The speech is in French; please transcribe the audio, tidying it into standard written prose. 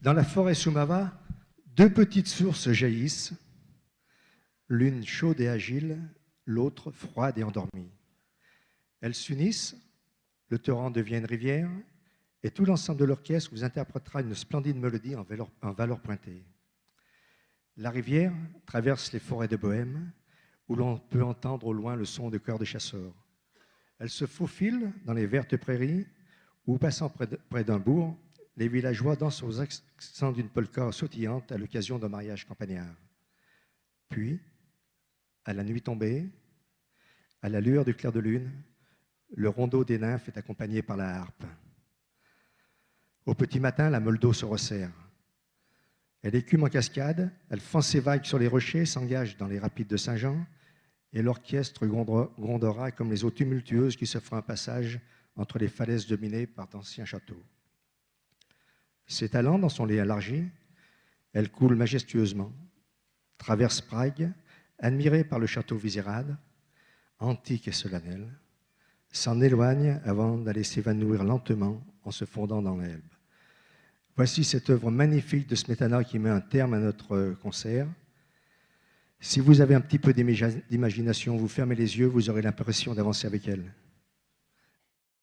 Dans la forêt Soumava, deux petites sources jaillissent, l'une chaude et agile, l'autre froide et endormie. Elles s'unissent, le torrent devient une rivière, et tout l'ensemble de l'orchestre vous interprétera une splendide mélodie en valeur pointée. La rivière traverse les forêts de Bohême, où l'on peut entendre au loin le son de chœurs de chasseurs. Elle se faufile dans les vertes prairies, où, passant près d'un bourg, les villageois dansent aux accents d'une polka sautillante à l'occasion d'un mariage campagnard. Puis, à la nuit tombée, à la lueur du clair de lune, le rondeau des nymphes est accompagné par la harpe. Au petit matin, la meule d'eau se resserre. Elle écume en cascade, elle fend ses vagues sur les rochers, s'engage dans les rapides de Saint-Jean, et l'orchestre grondera comme les eaux tumultueuses qui se feront un passage entre les falaises dominées par d'anciens châteaux. S'étalant dans son lit élargi, elle coule majestueusement, traverse Prague, admirée par le château Vizerad, antique et solennel, s'en éloigne avant d'aller s'évanouir lentement en se fondant dans l'Elbe. Voici cette œuvre magnifique de Smetana qui met un terme à notre concert. Si vous avez un petit peu d'imagination, vous fermez les yeux, vous aurez l'impression d'avancer avec elle.